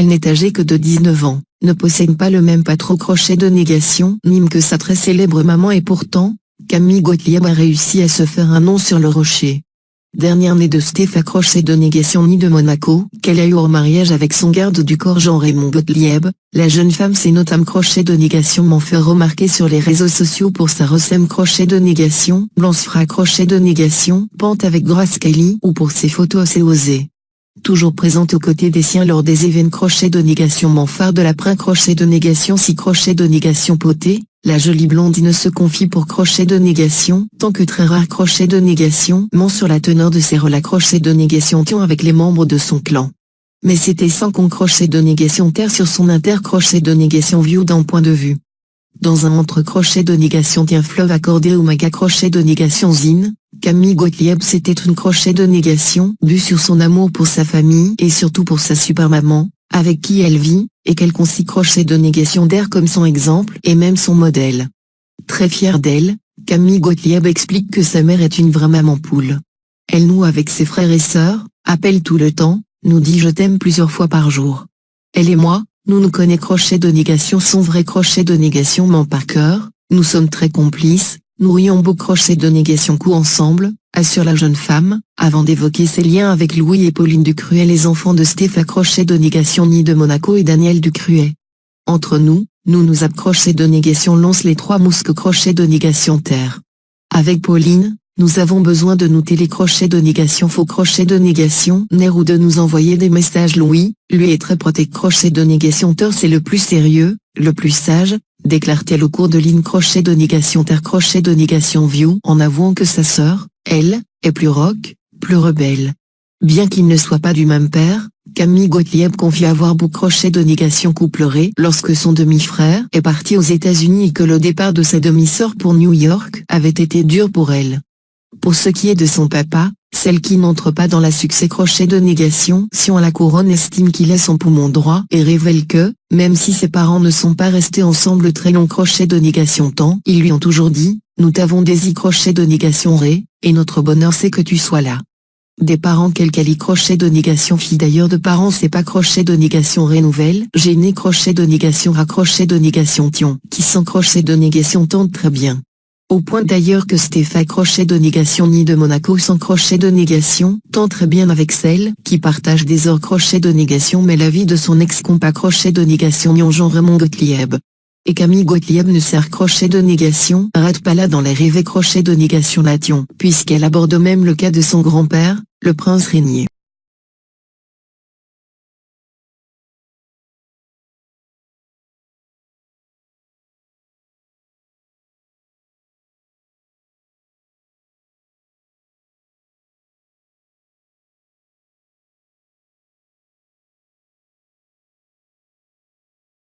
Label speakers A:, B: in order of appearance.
A: Elle n'est âgée que de 19 ans, ne possède pas le même patron crochet de négation Nîmes que sa très célèbre maman et pourtant, Camille Gottlieb a réussi à se faire un nom sur le rocher. Dernière née de Stéphane crochet de négation née de Monaco, qu'elle a eu en mariage avec son garde du corps Jean-Raymond Gottlieb, la jeune femme s'est notamment crochet de négation m'en fait remarquer sur les réseaux sociaux pour sa recème crochet de négation, Blancefra crochet de négation, pente avec Grace Kelly ou pour ses photos assez osées. Toujours présente aux côtés des siens lors des événements crochet de négation Manfard de la Prin crochet de négation si crochet de négation potée, la jolie blondine se confie pour crochet de négation, tant que très rare crochet de négation ment sur la teneur de ses relats crochet de négation tion avec les membres de son clan. Mais c'était sans qu'on crochet de négation terre sur son inter crochet de négation view d'un point de vue. Dans un entre crochet de négation tient fleuve accordé au maga crochet de négation zine, Camille Gottlieb c'était une crochet de négation bu sur son amour pour sa famille et surtout pour sa super maman, avec qui elle vit, et qu'elle considère crochet de négation d'air comme son exemple et même son modèle. Très fière d'elle, Camille Gottlieb explique que sa mère est une vraie maman poule. Elle noue avec ses frères et sœurs, appelle tout le temps, nous dit je t'aime plusieurs fois par jour. Elle et moi, nous connaissons crochet de négation son vrai crochet de négation ment par cœur, nous sommes très complices, nous rions beau crochet de négation coup ensemble, assure la jeune femme, avant d'évoquer ses liens avec Louis et Pauline Ducruet les enfants de Stéphane crochet de négation née de Monaco et Daniel Ducruet. Entre nous crochet de négation lance les trois mousques crochet de négation terre. Avec Pauline, nous avons besoin de nous télécrochets de négation faux crochet de négation ner ou de nous envoyer des messages Louis, lui est très protect crochet de négation terre c'est le plus sérieux, le plus sage, déclare-t-elle au cours de ligne crochet de négation terre crochet de négation view en avouant que sa sœur, elle, est plus rock, plus rebelle. Bien qu'il ne soit pas du même père, Camille Gottlieb confie avoir beau crochet de négation coup pleuré lorsque son demi-frère est parti aux États-Unis et que le départ de sa demi-sœur pour New York avait été dur pour elle. Pour ce qui est de son papa, celle qui n'entre pas dans la succès crochet de négation si on la couronne estime qu'il est son poumon droit et révèle que, même si ses parents ne sont pas restés ensemble très long crochet de négation temps, ils lui ont toujours dit, nous t'avons désir crochet de négation ré, et notre bonheur c'est que tu sois là. Des parents quel quali crochet de négation fille d'ailleurs de parents c'est pas crochet de négation ré nouvelle, j'ai né crochet de négation raccrochet de négation tion, qui sans crochet de négation tente très bien. Au point d'ailleurs que Stéphane crochet de négation née de Monaco sans crochet de négation tend très bien avec celle qui partage des heures crochet de négation mais la vie de son ex-compas crochet de négation nion Jean-Raymond Gottlieb. Et Camille Gottlieb ne sert crochet de négation rate pas là dans les rêves crochet de négation lation puisqu'elle aborde même le cas de son grand-père, le prince Régnier.